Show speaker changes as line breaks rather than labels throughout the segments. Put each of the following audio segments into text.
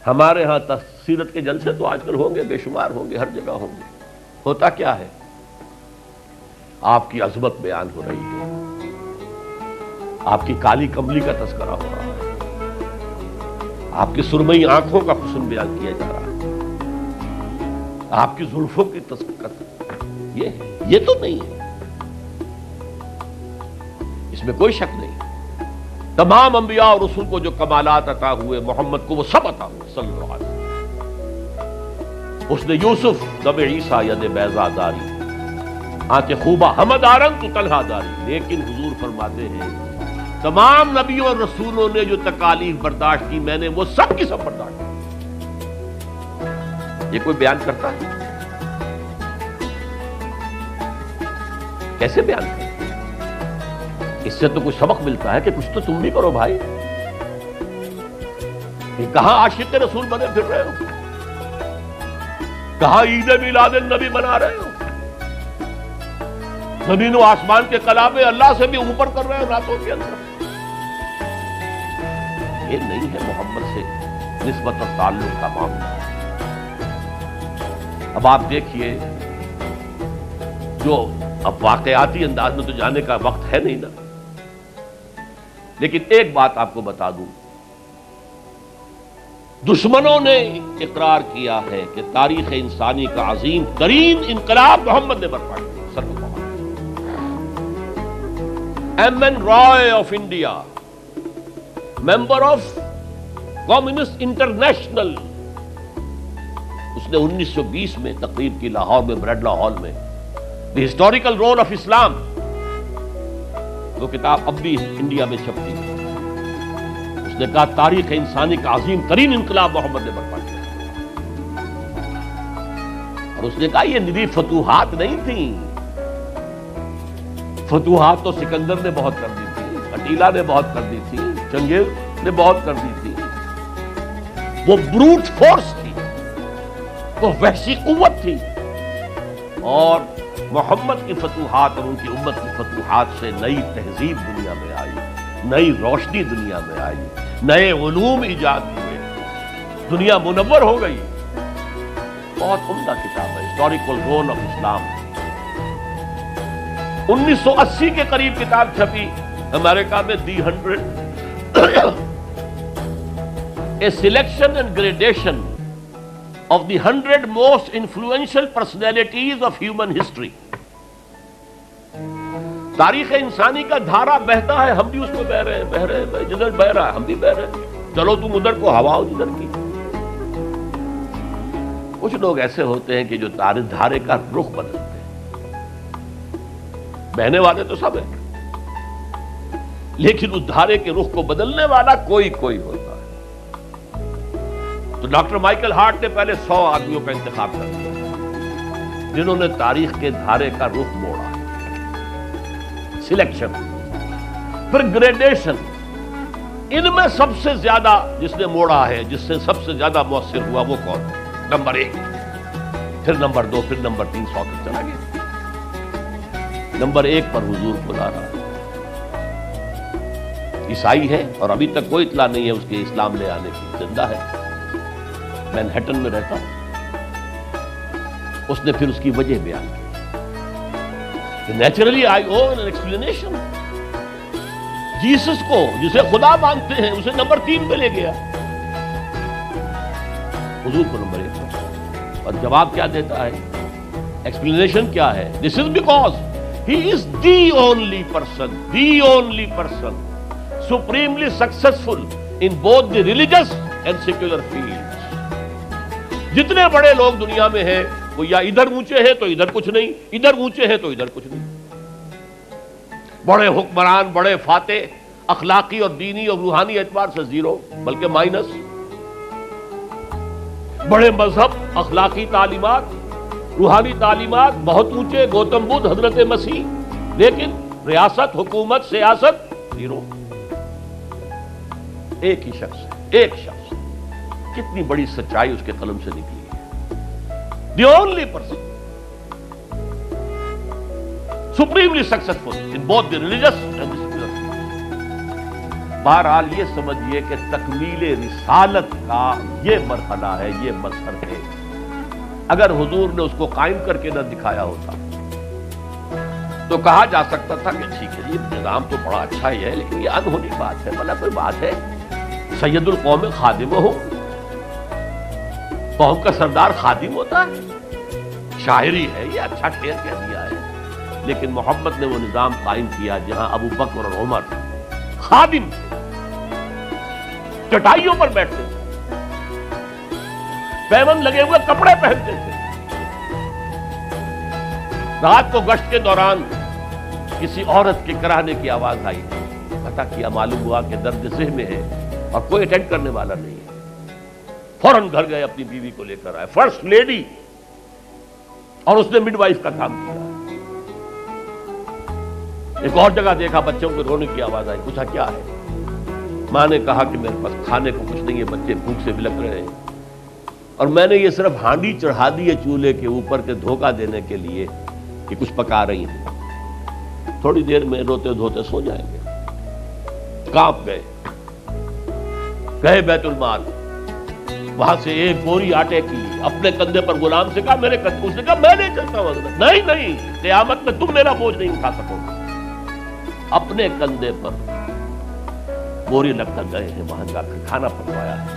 ہمارے ہاں سیرت کے جلسے تو آج کل ہوں گے، بے شمار ہوں گے، ہر جگہ ہوں گے. ہوتا کیا ہے؟ آپ کی عظمت بیان ہو رہی ہے، آپ کی کالی کملی کا تذکرہ ہو رہا ہے، آپ کی سرمئی آنکھوں کا حسن بیان کیا جا رہا ہے، آپ کی زلفوں کی تذکرہ، یہ تو نہیں ہے، اس میں کوئی شک نہیں. تمام انبیاء اور رسول کو جو کمالات عطا ہوئے، محمد کو وہ سب عطا ہوئے صلی اللہ علیہ وسلم. اس نے یوسف دم عیسیٰ ید بیضا داری، آنکھ خوبہ ہمدارن تو طلحہ داری. لیکن حضور فرماتے ہیں تمام نبیوں اور رسولوں نے جو تکالیف برداشت کی، میں نے وہ سب کی سب برداشت کی. یہ کوئی بیان کرتا ہے؟ کیسے بیان کرتا؟ اس سے تو کچھ سبق ملتا ہے کہ کچھ تو تم بھی کرو بھائی. کہاں عاشق رسول بنے پھر رہے ہو، کہاں عید میلاد النبی منا رہے ہو، زمین و آسمان کے کلامے اللہ سے بھی اوپر کر رہے ہو راتوں کے اندر. یہ نہیں ہے محمد سے نسبت اور تعلق کا معاملہ. اب آپ دیکھیے، جو اب واقعاتی انداز میں تو جانے کا وقت ہے نہیں نا، لیکن ایک بات آپ کو بتا دوں، دشمنوں نے اقرار کیا ہے کہ تاریخ انسانی کا عظیم ترین انقلاب محمد نے برپا کیا صلی اللہ علیہ وسلم. M N Roy of India, member of communist international, اس نے 1920 میں تقریر کی لاہور میں بریڈلا ہال میں، دی ہسٹوریکل رول آف اسلام. وہ کتاب اب بھی انڈیا میں چھپتی ہے. اس نے کہا تاریخ انسانی کا عظیم ترین انقلاب محمد نے برپا کیا. اور اس نے کہا یہ نری فتوحات نہیں تھیں، فتوحات تو سکندر نے بہت کر دی تھی، اٹیلا نے بہت کر دی تھی، چنگیز نے بہت کر دی تھی. وہ بروٹ فورس تھی، وہ وحشی قوت تھی. اور محمد کی فتوحات اور ان کی امت کی فتوحات سے نئی تہذیب دنیا میں آئی، نئی روشنی دنیا میں آئی، نئے علوم ایجاد ہوئے، دنیا منور ہو گئی. بہت عمدہ کتاب ہے ہسٹوریکل رول آف اسلام. 1980 کے قریب کتاب چھپی امریکہ میں، دی 100 a selection and gradation of the 100 most influential personalities of human history. تاریخ انسانی کا دھارا بہتا ہے، ہم بھی اس میں بہ رہے ہیں، جدھر بہ رہا ہے ہم بھی بہ رہے ہیں. چلو تم ادھر کو ہوا ہو جدھر کی. کچھ لوگ ایسے ہوتے ہیں کہ جو دھارے کا رخ بدلتے ہیں. بہنے والے تو سب ہیں، لیکن اس دھارے کے رخ کو بدلنے والا کوئی ہوتا ہے. تو ڈاکٹر مائیکل ہارٹ نے پہلے 100 آدمیوں کا انتخاب کر دیا جنہوں نے تاریخ کے دھارے کا رخ موڑا. سلیکشن، پھر گریڈیشن. ان میں سب سے زیادہ جس نے موڑا ہے، جس سے سب سے زیادہ مؤثر ہوا، وہ کون؟ نمبر 1، پھر نمبر 2، پھر نمبر 3، 100 تک چلا گیا. نمبر 1 پر حضور خدا رہا، عیسائی ہے اور ابھی تک کوئی اطلاع نہیں ہے اس کے اسلام لے آنے کی. زندہ ہے، مینہٹن میں رہتا. اس نے پھر اس کی وجہ بیان کی کہ naturally I O an explanation. Jesus کو جسے خدا مانتے ہیں اسے نمبر 3 پہ لے گیا، حضور کو نمبر 1 پر. اور جواب کیا دیتا ہے؟ ایکسپلینیشن کیا ہے؟ This is because he is the only person supremely successful in both the religious and secular fields. جتنے بڑے لوگ دنیا میں ہیں وہ یا ادھر اونچے ہیں تو ادھر کچھ نہیں، ادھر اونچے ہیں تو ادھر کچھ نہیں. بڑے حکمران، بڑے فاتح، اخلاقی اور دینی اور روحانی اعتبار سے 0 بلکہ مائنس. بڑے مذہب، اخلاقی تعلیمات، روحانی تعلیمات بہت اونچے، گوتم بدھ، حضرت مسیح، لیکن ریاست، حکومت، سیاست 0. ایک ہی شخص، کتنی بڑی سچائی اس کے قلم سے نکلی ہے. دی only person supremely successful in both the religious and the secular field. بہرحال یہ سمجھیے کہ تکمیل رسالت کا یہ مرحلہ ہے، یہ مظہر ہے۔ اگر حضور نے اس کو قائم کر کے نہ دکھایا ہوتا تو کہا جا سکتا تھا کہ ٹھیک ہے جی نظام تو بڑا اچھا ہی ہے، لیکن یہ انہونی بات ہے، بھلا کوئی بات ہے، سید القوم خادم ہو، قوم کا سردار خادم ہوتا ہے، شاعری ہے، یہ اچھا شعر کہہ دیا ہے۔ لیکن محمد نے وہ نظام قائم کیا جہاں ابو بکر اور عمر خادم تھے، چٹائیوں پر بیٹھتے تھے، پیمن لگے ہوئے کپڑے پہنتے تھے۔ رات کو گشت کے دوران کسی عورت کے کراہنے کی آواز آئی، پتہ کیا معلوم ہوا کہ درد ذہن میں ہے اور کوئی اٹینڈ کرنے والا نہیں ہے۔ فوراً گھر گئے، اپنی بیوی کو لے کر آئے، فرسٹ لیڈی، اور اس نے مڈ وائف کا کام کیا۔ ایک اور جگہ دیکھا، بچوں کے رونے کی آواز آئی، پوچھا کیا ہے؟ ماں نے کہا کہ میرے پاس کھانے کو کچھ نہیں ہے، بچے بھوک سے بلک رہے ہیں، اور میں نے یہ صرف ہانڈی چڑھا دی ہے چولہے کے اوپر کے دھوکہ دینے کے لیے کہ کچھ پکا رہی ہیں، تھوڑی دیر میں روتے دھوتے سو جائیں گے۔ کانپ گئے، گئے بیت المال، وہاں سے ایک بوری آٹے کی اپنے کندھے پر غلام سے کہا میرے کندھے، اس نے کہا میں نہیں چلتا ہوں، نہیں قیامت میں تم میرا بوجھ نہیں اٹھا سکو گے۔ اپنے کندھے پر بوری لگ کر گئے ہیں، وہاں جا کر کھانا پکوایا ہے۔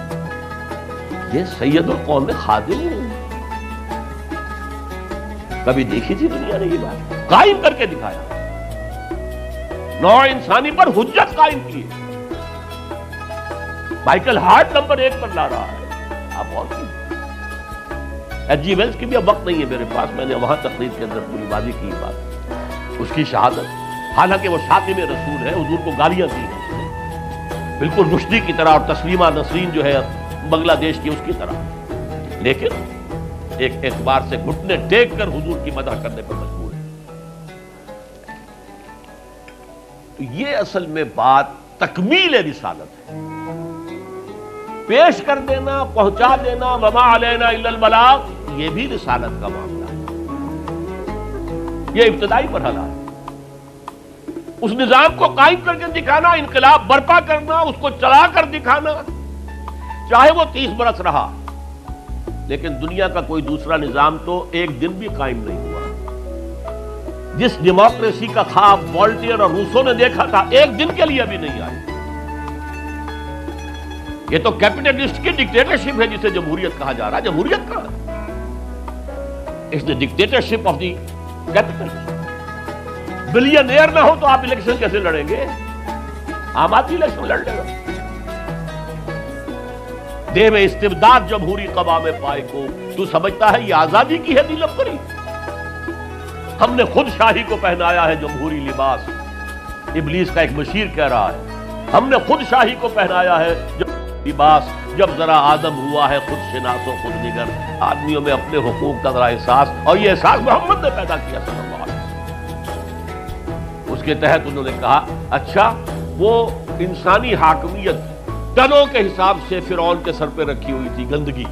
یہ سید القوم خادم ہے، کبھی دیکھی تھی دنیا نے یہ بات؟ قائم کر کے دکھایا، نوع انسانی پر حجت قائم کی ہے۔ مائیکل ہارٹ نمبر 1 پر لا رہا ہے، آپ اور ایچ جی ویلز کی بھی اب وقت نہیں ہے میرے پاس، میں نے وہاں تقریر کے اندر پوری واضح کی بات، اس کی شہادت، حالانکہ وہ شاتم رسول ہے، حضور کو گالیاں دی ہیں اس نے، بالکل رشدی کی طرح، اور تسلیمہ نسرین جو ہے بنگلہ دیش کی اس کی طرح، لیکن ایک اعتبار سے گھٹنے ٹیک کر حضور کی مدح کرنے پر مجبور ہے۔ تو یہ اصل میں بات تکمیل رسالت ہے، پیش کر دینا، پہنچا دینا، وما علینا الا البلاغ، یہ بھی رسالت کا معاملہ ہے، یہ ابتدائی مرحلہ ہے۔ اس نظام کو قائم کر کے دکھانا، انقلاب برپا کرنا، اس کو چلا کر دکھانا، چاہے وہ 30 برس رہا، لیکن دنیا کا کوئی دوسرا نظام تو ایک دن بھی قائم نہیں ہوا۔ جس ڈیموکریسی کا خواب والٹیئر اور روسو نے دیکھا تھا، ایک دن کے لیے بھی نہیں آئی۔ یہ تو کیپٹلسٹ کی ڈکٹیٹرشپ ہے جسے جمہوریت کہا جا رہا ہے۔ جمہوریت کہاں ہے؟ It's the dictatorship of the capitalist. Billionaire نہ ہو تو آپ الیکشن کیسے لڑیں گے؟ عام آدمی الیکشن لڑ لے گا۔ دے میں استبداد جمہوری قوام پائے کو، تو سمجھتا ہے یہ آزادی کی ہے نیلم پری؟ ہم نے خود شاہی کو پہنایا ہے جمہوری لباس، ابلیس کا ایک مشیر کہہ رہا ہے، ہم نے خود شاہی کو پہنایا ہے لباس، جب ذرا آدم ہوا ہے خود شناس و خود نگر، آدمیوں میں اپنے حقوق کا ذرا احساس، اور یہ احساس محمد نے پیدا کیا صلی اللہ علیہ وسلم۔ اس کے تحت انہوں نے کہا اچھا وہ انسانی حاکمیت ٹنوں کے حساب سے فرعون کے سر پہ رکھی ہوئی تھی گندگی،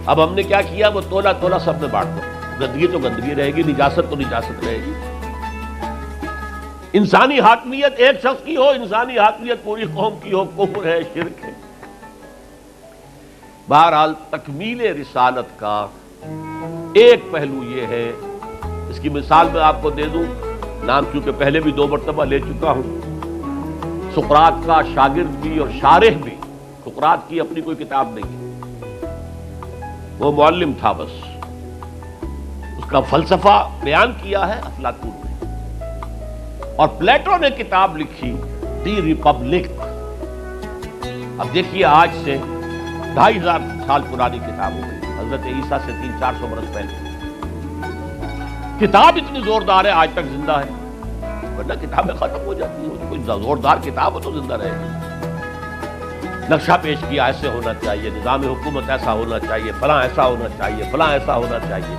اب ہم نے کیا کیا، وہ تولا تولا سب میں بانٹ دو، گندگی تو گندگی رہے گی، نجاست تو نجاست رہے گی۔ انسانی حاکمیت ایک شخص کی ہو، انسانی حاکمیت پوری قوم کی ہو، کفر ہے، شرک ہے۔ بہرحال تکمیل رسالت کا ایک پہلو یہ ہے، اس کی مثال میں آپ کو دے دوں، نام چونکہ پہلے بھی 2 مرتبہ لے چکا ہوں، سقراط کا شاگرد بھی اور شارح بھی، سقراط کی اپنی کوئی کتاب نہیں ہے، وہ معلم تھا، بس اس کا فلسفہ بیان کیا ہے افلاطون نے، اور پلیٹو نے کتاب لکھی دی ریپبلک۔ اب دیکھیے آج سے 2500 سال پرانی کتاب ہو گئی، حضرت عیسیٰ سے 300-400 برس پہلے، کتاب اتنی زوردار ہے آج تک زندہ ہے، ورنہ کتابیں ختم ہو جاتی ہیں، کوئی زوردار کتاب ہو تو زندہ رہے گی۔ نقشہ پیش کیا ایسے ہونا چاہیے، نظام حکومت ایسا ہونا چاہیے، فلاں ایسا ہونا چاہیے، فلاں ایسا ہونا چاہیے،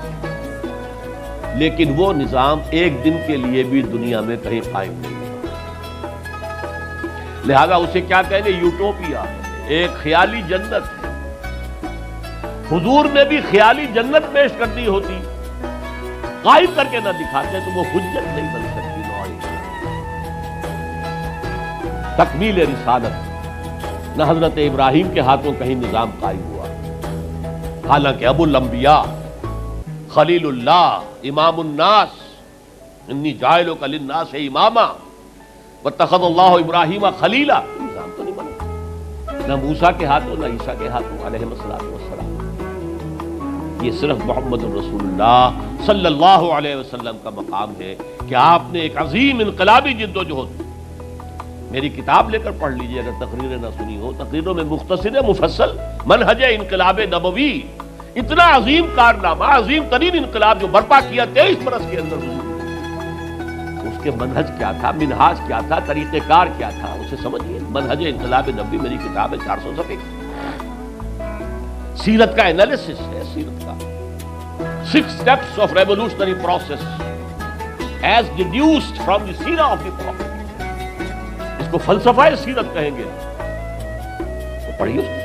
لیکن وہ نظام ایک دن کے لیے بھی دنیا میں کہیں قائم نہیں ہوا، لہذا اسے کیا کہیں گے، یوٹوپیا ہے، ایک خیالی جنت ہے۔ حضور نے بھی خیالی جنت پیش کرنی ہوتی، قائم کر کے نہ دکھاتے تو وہ حجت نہیں بن سکتی۔ تکمیل رسالت، نہ حضرت ابراہیم کے ہاتھوں کہیں نظام قائم ہوا، حالانکہ ابو الانبیاء، خلیل اللہ، امام الناس، انی جاعلک للناس اماما واتخذ اللہ ابراہیم خلیلا، نظام تو نہیں بنا، نہ موسیٰ کے ہاتھوں نہ عیسیٰ کے ہاتھوں علیہ الصلوۃ والسلام۔ یہ صرف محمد رسول اللہ صلی اللہ علیہ وسلم کا مقام ہے کہ آپ نے ایک عظیم انقلابی جد و جہد، میری کتاب لے کر پڑھ لیجئے اگر تقریریں نہ سنی ہو، تقریروں میں مختصر مفصل منہج انقلاب نبوی، اتنا عظیم کارنامہ، عظیم ترین انقلاب جو برپا کیا 23 برس کے اندر، اس کے منہج کیا تھا، منہاج کیا تھا، طریقہ کار کیا تھا، اسے سمجھیے۔ منہج انقلاب نبوی میری کتاب ہے، 400 صفحے کی، سیرت کا انالیسس ہے، سیرت کا 6 steps of revolutionary process as deduced from the seerah of the prophet، اس کو فلسفہ سیرت کہیں گے، تو پڑھیے اس کو۔